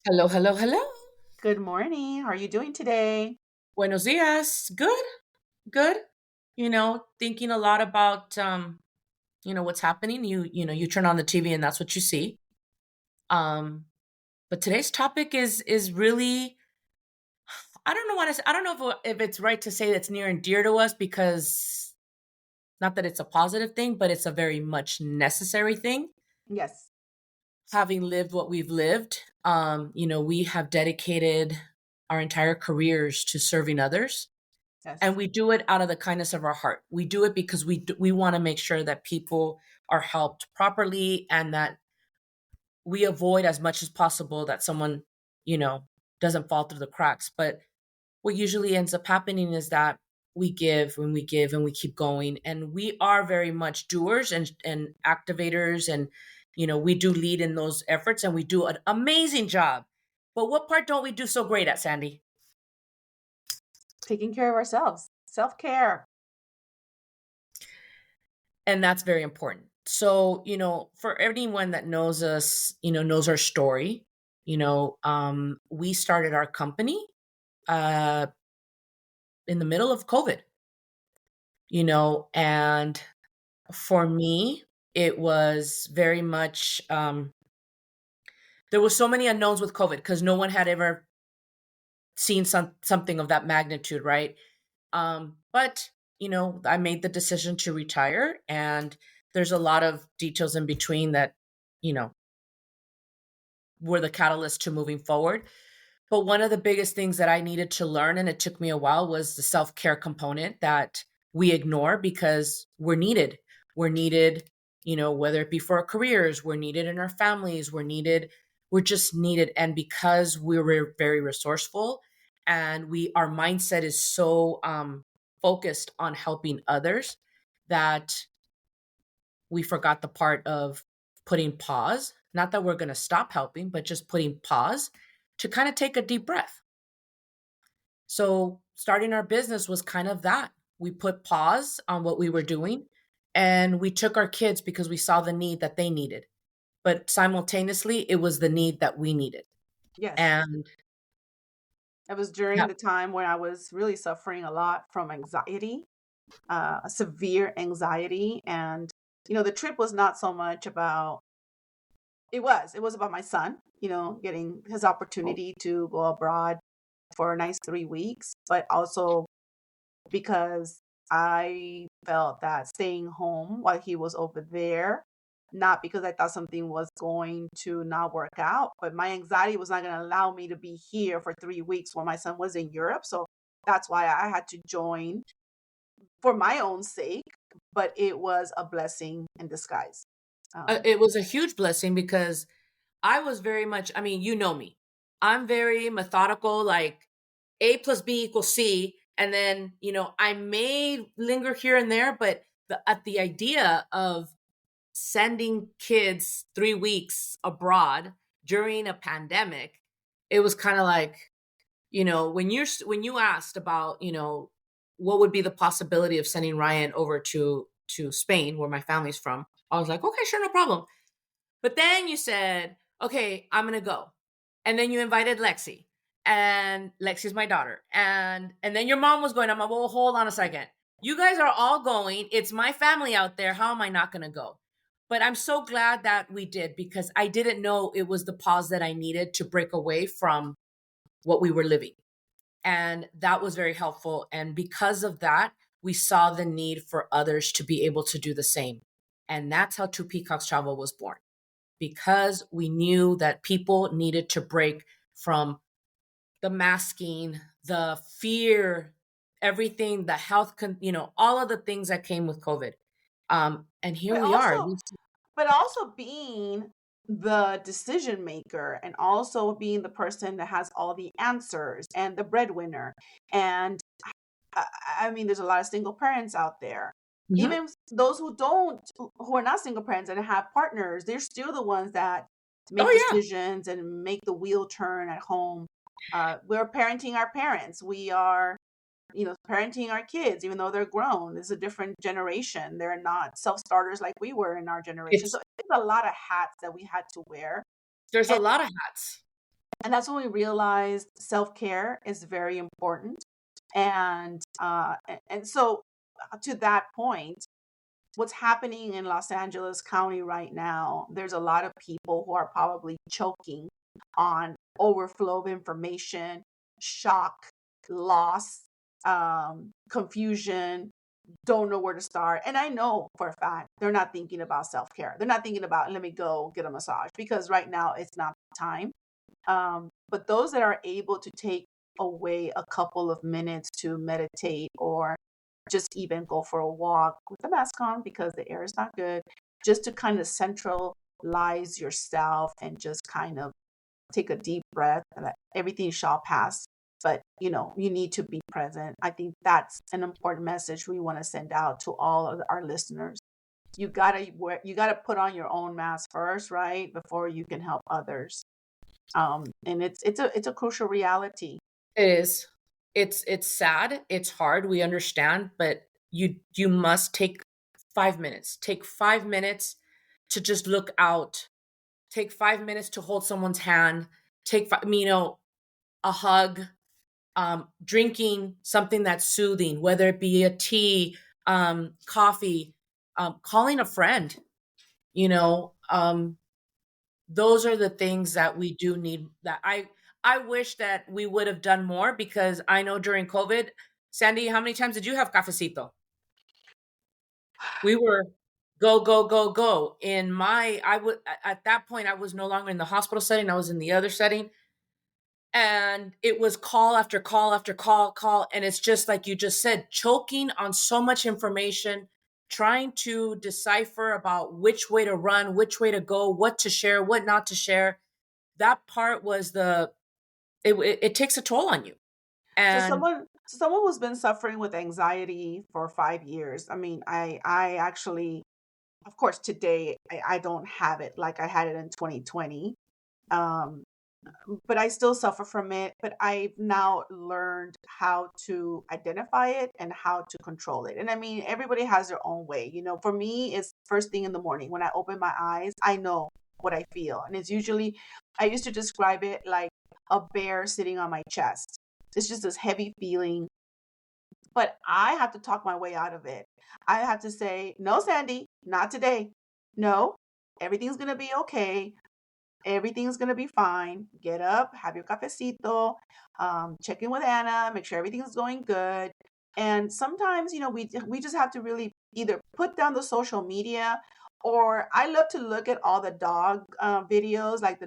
Hello, hello, hello. Good morning. How are you doing today? Buenos dias. Good, good. Thinking a lot about what's happening. You turn on the TV and that's what you see. Um, but today's topic is really I don't know I don't know if it's right to say it's near and dear to us because not that it's a positive thing, but it's a very much necessary thing. Yes. Having lived what we've lived, we have dedicated our entire careers to serving others. And Yes. we do it out of the kindness of our heart. We do it because we want to make sure that people are helped properly and that we avoid as much as possible that someone, you know, doesn't fall through the cracks. But what usually ends up happening is that we give and we keep going. And we are very much doers and activators. And, we do lead in those efforts and we do an amazing job. But what part don't we do so great at, Sandy? Taking care of ourselves. Self-care. And that's very important. So, for anyone that knows us, knows our story, we started our company uh, in the middle of COVID, and for me, it was very much, there was so many unknowns with COVID because no one had ever seen something of that magnitude, right? But I made the decision to retire, and there's a lot of details in between that, you know, were the catalyst to moving forward. But one of the biggest things that I needed to learn, and it took me a while, was the self care component that we ignore because we're needed. We're needed, whether it be for our careers, we're needed in our families, we're just needed. And because we were very resourceful and our mindset is so focused on helping others that we forgot the part of putting pause. Not that we're going to stop helping, but just putting pause to kind of take a deep breath. So, starting our business was kind of that. We put pause on what we were doing and we took our kids because we saw the need that they needed. But simultaneously, it was the need that we needed. Yes. And It was during yeah, the time when I was really suffering a lot from anxiety, severe anxiety. And, the trip was not so much about, it was about my son, getting his opportunity to go abroad for a nice 3 weeks, but also because I felt that staying home while he was over there, not because I thought something was going to not work out, but my anxiety was not going to allow me to be here for 3 weeks when my son was in Europe. So that's why I had to join for my own sake, but it was a blessing in disguise. Um, it was a huge blessing because I was very much, I mean, you know me. I'm very methodical, like A plus B equals C. And then, I may linger here and there, but at the idea of sending kids 3 weeks abroad during a pandemic, it was kind of like, when you asked about, what would be the possibility of sending Ryan over to Spain, where my family's from, I was like, okay, sure, no problem. But then you said, okay, I'm gonna go. And then you invited Lexi. And Lexi's my daughter. And then your mom was going, I'm like, well, hold on a second. You guys are all going. It's my family out there. How am I not gonna go? But I'm so glad that we did because I didn't know it was the pause that I needed to break away from what we were living. And that was very helpful. And because of that, we saw the need for others to be able to do the same. And that's how Two Peacocks Travel was born because we knew that people needed to break from the masking, the fear, everything, the health, all of the things that came with COVID. And here but we are. also, but also being the decision maker and also being the person that has all the answers and the breadwinner. And I mean, there's a lot of single parents out there. Mhm. Even those who are not single parents and have partners, they're still the ones that make Oh, yeah. decisions and make the wheel turn at home. We're parenting our parents. We are, parenting our kids, even though they're grown. It's a different generation. They're not self starters like we were in our generation. It's So it's a lot of hats that we had to wear. There's a And lot of hats. And that's when we realized self-care is very important. And so to that point, what's happening in Los Angeles County right now, there's a lot of people who are probably choking on overflow of information, shock, loss, confusion, don't know where to start. And I know for a fact they're not thinking about self care. They're not thinking about, let me go get a massage, because right now it's not the time. But those that are able to take away a couple of minutes to meditate, or just even go for a walk with the mask on because the air is not good, just to kind of centralize yourself and just kind of take a deep breath, and that everything shall pass. But you need to be present. I think that's an important message we want to send out to all of our listeners. You gotta put on your own mask first, right? Before you can help others. And it's a crucial reality. It is. It's sad. It's hard. We understand, but you must take 5 minutes. Take 5 minutes to just look out. Take 5 minutes to hold someone's hand. Take five, a hug. Drinking something that's soothing, whether it be a tea, coffee, calling a friend. You know, those are the things that we do need. That I wish that we would have done more, because I know during COVID, Sandy, how many times did you have cafecito? We were go go go go. In my, I would at that point I was no longer in the hospital setting. I was in the other setting, and it was call after call after call, and it's just like you just said, choking on so much information, trying to decipher about which way to run, which way to go, what to share, what not to share. That part was it takes a toll on you. So And someone who's been suffering with anxiety for 5 years. I mean, I actually, of course, today I don't have it like I had it in 2020. Um, but I still suffer from it. But I've now learned how to identify it and how to control it. And I mean, everybody has their own way. For me, it's first thing in the morning when I open my eyes, I know what I feel. And it's usually, I used to describe it like a bear sitting on my chest. It's just this heavy feeling, but I have to talk my way out of it. I have to say, no, Sandy, not today. No, everything's going to be okay. Everything's gonna be fine. Get up, have your cafecito, check in with Anna, make sure everything's going good. And sometimes, we just have to really either put down the social media, or I love to look at all the dog videos, like mhm, the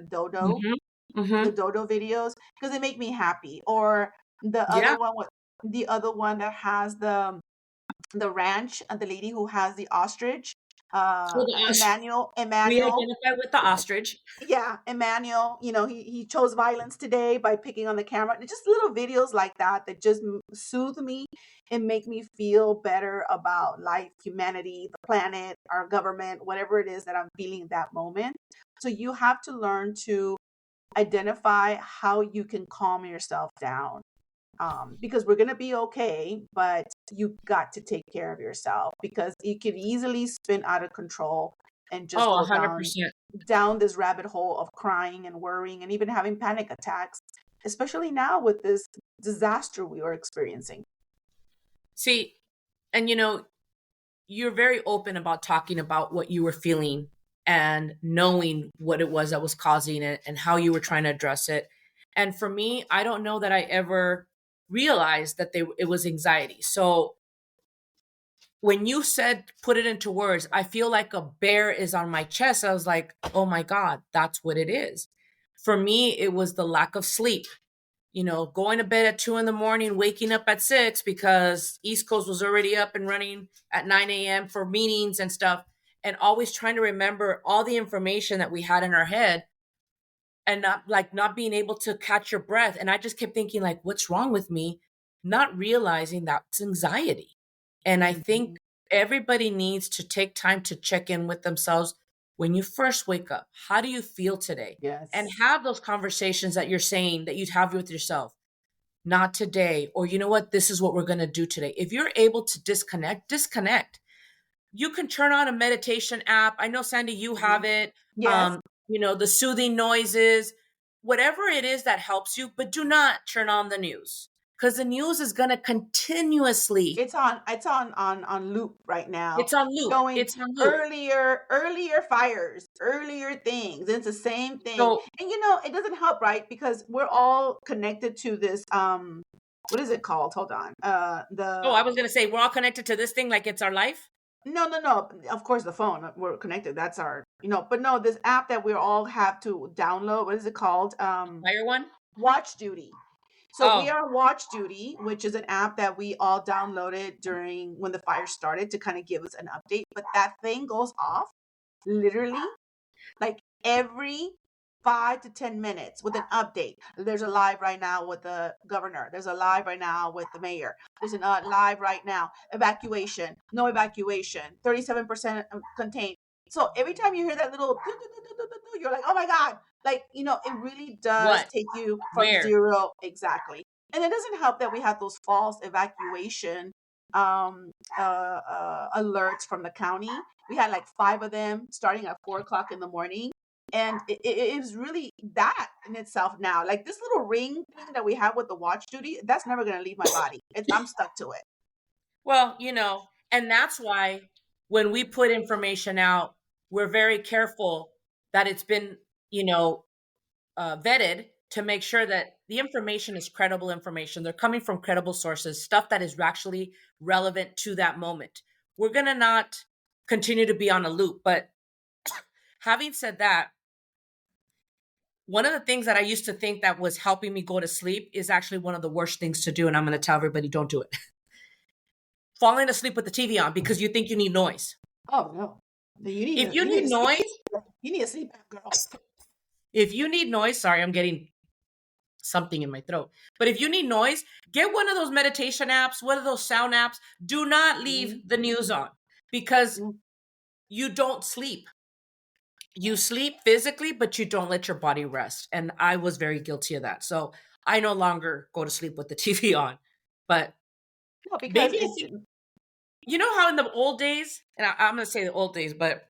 mhm. dodo videos, because they make me happy. Or the Yeah. other one with the other one that has the ranch, and the lady who has the ostrich, Oh gosh, we Emmanuel. identify with the ostrich. Yeah, Emmanuel, he chose violence today by picking on the camera. And just little videos like that that just soothe me and make me feel better about life, humanity, the planet, our government, whatever it is that I'm feeling at that moment. So you have to learn to identify how you can calm yourself down. Because we're going to be okay, but you got to take care of yourself, because it could easily spin out of control and just Oh, go 100%. down this rabbit hole of crying and worrying and even having panic attacks, especially now with this disaster we are experiencing. See, and you're very open about talking about what you were feeling and knowing what it was that was causing it and how you were trying to address it. And for me, I don't know that I ever realized that it was anxiety. So when you said put it into words, I feel like a bear is on my chest. I was like, oh my God, that's what it is. For me, it was the lack of sleep. Going to bed at 2 in the morning, waking up at 6 because East Coast was already up and running at 9 a.m. for meetings and stuff, and always trying to remember all the information that we had in our head, and not being able to catch your breath. And I just kept thinking, like, what's wrong with me? Not realizing that's anxiety. And I think Mhm. everybody needs to take time to check in with themselves when you first wake up. How do you feel today? And Yes. have those conversations that you're saying that you'd have with yourself. Not today. Or, you know what? This is what we're going to do today. If you're able to disconnect, disconnect. You can turn on a meditation app. I know, Sandy, you Mhm. have it. Yes. Um, the soothing noises. whatever it is that helps you, but do not turn on the news because the news is going to continuously, It's on loop right now, it's on loop. showing It's on loop. earlier fires, earlier things. It's the same thing. So, And it doesn't help, right? Because we're all connected to this what is it called? Hold on. oh, The I was going to say, we're all connected to this thing like it's our life. No, no, no. Of course, the phone. We're connected. That's our, but no, this app that we all have to download. What is it called? Fire one. Watch Duty. So we Oh, are on Watch Duty, which is an app that we all downloaded during when the fire started to kind of give us an update. But that thing goes off literally like every 5 to 10 minutes with an update. There's a live right now with the governor. There's a live right now with the mayor. There's a live right now. Evacuation, no evacuation, 37% contained. So every time you hear that little, you're like, oh my God. Like, it really does what? take you from Where? zero. Exactly. And it doesn't help that we have those false evacuation alerts from the county. We had like 5 of them starting at 4 o'clock in the morning. And it was really that in itself now. Like this little ring thing that we have with the watch duty, that's never going to leave my body. I'm stuck to it. Well, and that's why when we put information out, we're very careful that it's been, vetted to make sure that the information is credible information. They're coming from credible sources, stuff that is actually relevant to that moment. We're going to not continue to be on a loop. But having said that, one of the things that I used to think that was helping me go to sleep is actually one of the worst things to do. And I'm going to tell everybody, don't do it. Falling asleep with the TV on because you think you need noise. Oh no. If you need noise, You need a sleep app, girl. if you need noise, sorry, I'm getting something in my throat. But if you need noise, get one of those meditation apps, one of those sound apps. Do not leave the news on because you don't sleep. You sleep physically, but you don't let your body rest. And I was very guilty of that. So I no longer go to sleep with the TV on. But No, because maybe it's you know how in the old days, and I'm going to say the old days, but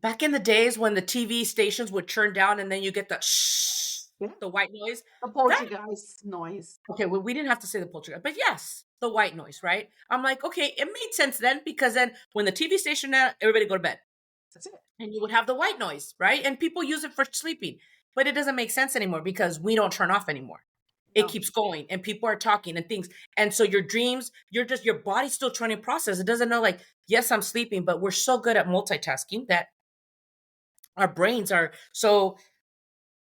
back in the days when the TV stations would turn down and then you get the shh, yeah, the white noise. the That poltergeist noise. okay, well, we didn't have to say the poltergeist, but yes, the white noise, right? I'm like, okay, it made sense then because then when the TV station out, everybody go to bed. That's it. And you would have the white noise, right? And people use it for sleeping. But it doesn't make sense anymore because we don't turn off anymore. It No. keeps going and people are talking and things. And so your dreams, your body's still trying to process. It doesn't know like, yes, I'm sleeping, but we're so good at multitasking that our brains are so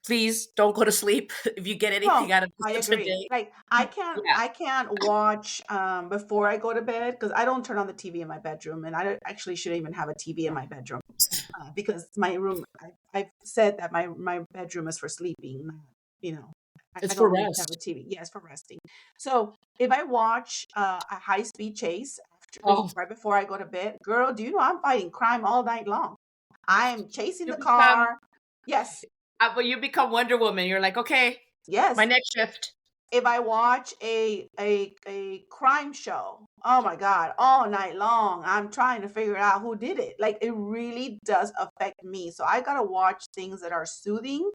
please don't go to sleep if you get anything No, out of I this agree. today. Like Yeah. I can't watch before I go to bed because I don't turn on the TV in my bedroom, and actually shouldn't even have a TV in my bedroom because my room. I've said that my bedroom is for sleeping. Not, you know, I It's for don't need to have a rest. TV. Yes, for resting. So if I watch a high speed chase Oh, right before I go to bed, girl, do you know I'm fighting crime all night long? I'm chasing you the become car. Yes, well, you become Wonder Woman. You're like, okay, my yes. next shift. If I watch a crime show, oh my God, all night long, I'm trying to figure out who did it. Like it really does affect me. So I gotta watch things that are soothing,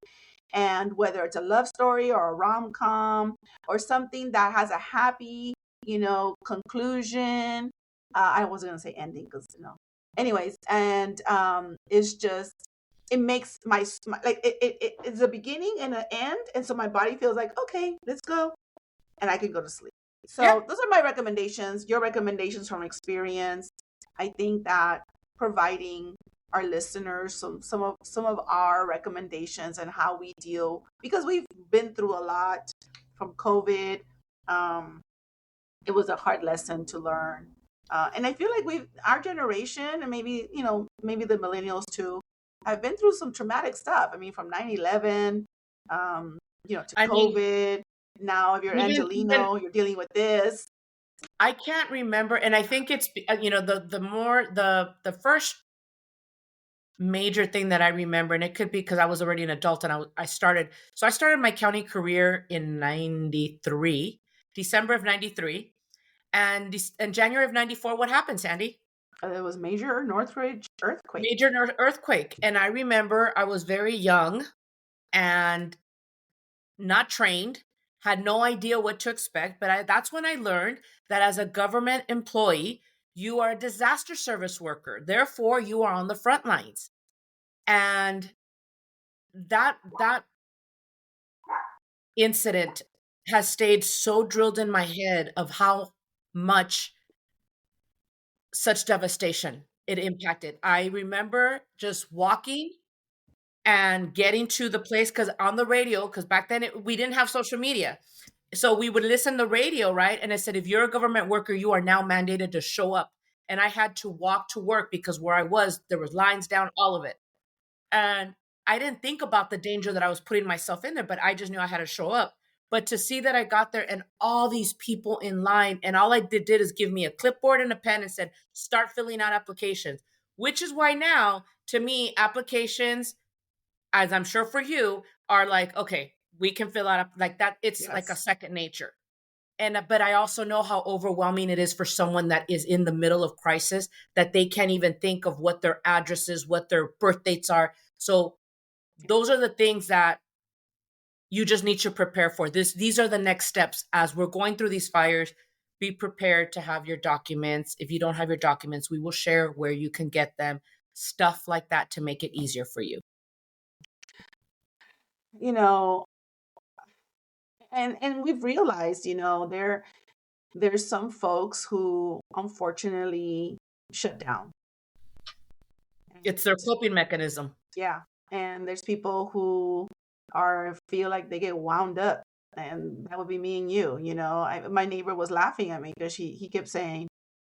and whether it's a love story or a rom com or something that has a happy, conclusion. I wasn't gonna say ending because Anyways, and it's just it makes my like it's a beginning and an end, and so my body feels like okay, let's go, and I can go to sleep. Yeah. So those are my recommendations. Your recommendations from experience. I think that providing our listeners some of our recommendations and how we deal because we've been through a lot from COVID. Um, it was a hard lesson to learn. And I feel like our generation, and maybe the millennials too, have been through some traumatic stuff. I mean, from 9/11, to I mean, COVID. Now, if you're even Angelino, you're dealing with this. I can't remember, and I think it's the more the first major thing that I remember, and it could be because I was already an adult and I started. So I started my county career in '93, December of '93, and in January of '94. What happened, Sandy? It was major Northridge earthquake. Major earthquake, and I remember I was very young, and not trained, had no idea what to expect. But that's when I learned that as a government employee, you are a disaster service worker. Therefore, you are on the front lines. And that incident has stayed so drilled in my head of how much such devastation it impacted. I remember just walking and getting to the place because on the radio, because back then we didn't have social media. So we would listen to the radio, right? And it said, if you're a government worker, you are now mandated to show up. And I had to walk to work because where I was, there was lines down, all of it. And I didn't think about the danger that I was putting myself in there, but I just knew I had to show up. But to see that I got there and all these people in line, and all I did is give me a clipboard and a pen and said, start filling out applications, which is why now, to me, applications, as I'm sure for you, are like, okay, we can fill out like that. It's like a Yes. second nature. And but I also know how overwhelming it is for someone that is in the middle of crisis, that they can't even think of what their address is, what their birth dates are. So those are the things that you just need to prepare for. These are the next steps as we're going through these fires. Be prepared to have your documents. If you don't have your documents, we will share where you can get them, stuff like that to make it easier for you. You know, and we've realized, there's some folks who unfortunately shut down. It's their coping mechanism. Yeah. And there's people who feel like they get wound up, and that would be me and you. My neighbor was laughing at me because he kept saying,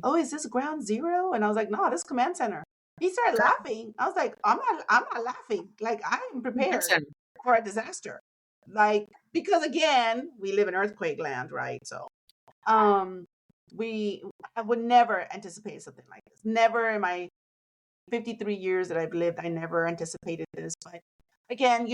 "Oh, is this ground zero?" And I was like, "No, this is command center." He started laughing. I was like, I'm not laughing. Like, I am prepared for a disaster. Like, because again, we live in earthquake land, right? So, um, I would never anticipate something like this. Never in my 53 years that I've lived, I never anticipated this. But again,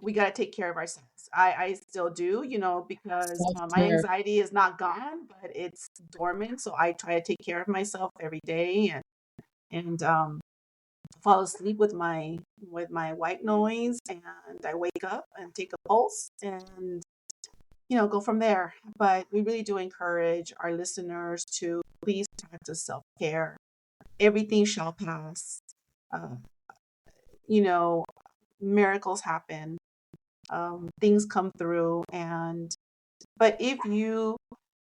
we got to take care of ourselves. I still do, because my Self-care. anxiety is not gone, but it's dormant. So I try to take care of myself every day, and fall asleep with my white noise, and I wake up and take a pulse, and go from there. But we really do encourage our listeners to please practice self-care. Everything shall pass. Uh, you know, Miracles happen. Things come through, but if you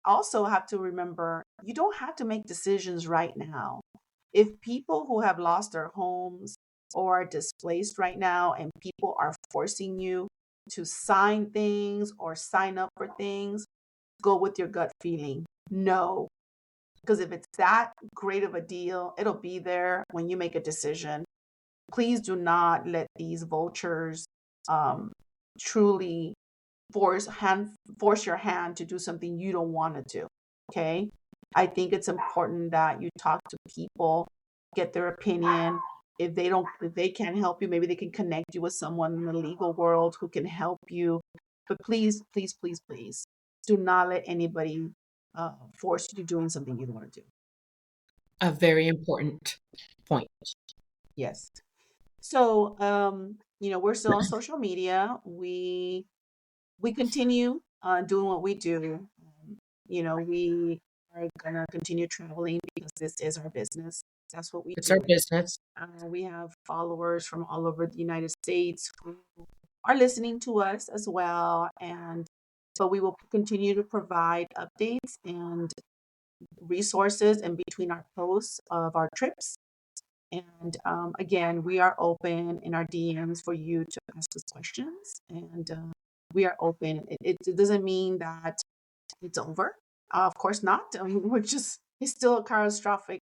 also have to remember, you don't have to make decisions right now. If people who have lost their homes or are displaced right now, and people are forcing you to sign things or sign up for things, go with your gut feeling. No, because if it's that great of a deal, it'll be there when you make a decision. Please do not let these vultures um, truly force your hand to do something you don't want to do. Okay. I think it's important that you talk to people, get their opinion. If they can't help you, maybe they can connect you with someone in the legal world who can help you. But please, please, please, please, do not let anybody force you to doing something you don't want to do. A very important point. Yes. So, we're still on social media. We continue doing what we do. We are gonna continue traveling because this is our business. That's what we It's our do. business. We have followers from all over the United States who are listening to us as well, and so we will continue to provide updates and resources in between our posts of our trips. And again, we are open in our DMs for you to ask us questions, and we are open. It doesn't mean that it's over. Of course not. It's still a catastrophic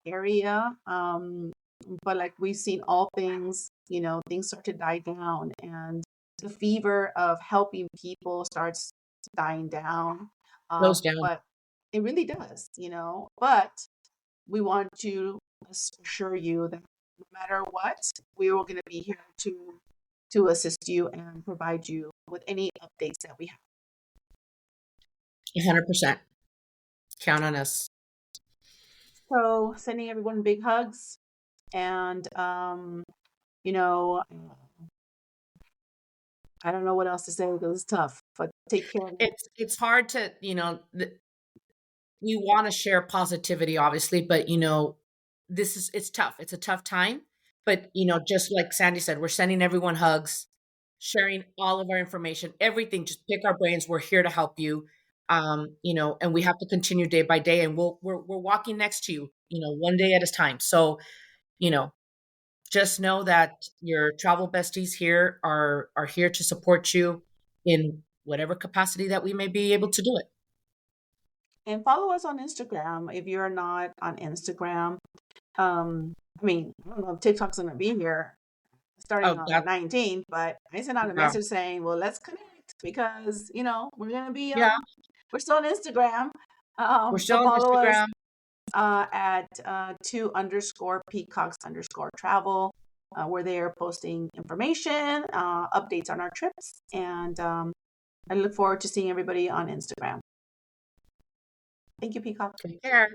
area. But like we've seen all things, things start to die down, and the fever of helping people starts dying down. Goes down. But it really does, But we want to assure you that no matter what, we are going to be here to assist you and provide you with any updates that we have. 100%. Count on us. So, sending everyone big hugs, and you know, I don't know what else to say because it's tough, but take care of it. It's hard to, we want to share positivity, obviously, but it's tough. It's a tough time. But just like Sandy said, we're sending everyone hugs, sharing all of our information, everything. Just pick our brains. We're here to help you. And we have to continue day by day, and we're walking next to you, one day at a time. So, you know, just know that your travel besties here are here to support you in whatever capacity that we may be able to do it. And follow us on Instagram if you're not on Instagram. I mean, I don't know if TikTok's gonna be here starting Oh, on the that 19th, but I sent out a yeah, message saying, well, let's connect because we're gonna be yeah. we're still on Instagram. We're So still on follow us Instagram. at 2_peacocks_travel. We're there posting information, updates on our trips, and I look forward to seeing everybody on Instagram. Thank you, Peacock. Take care.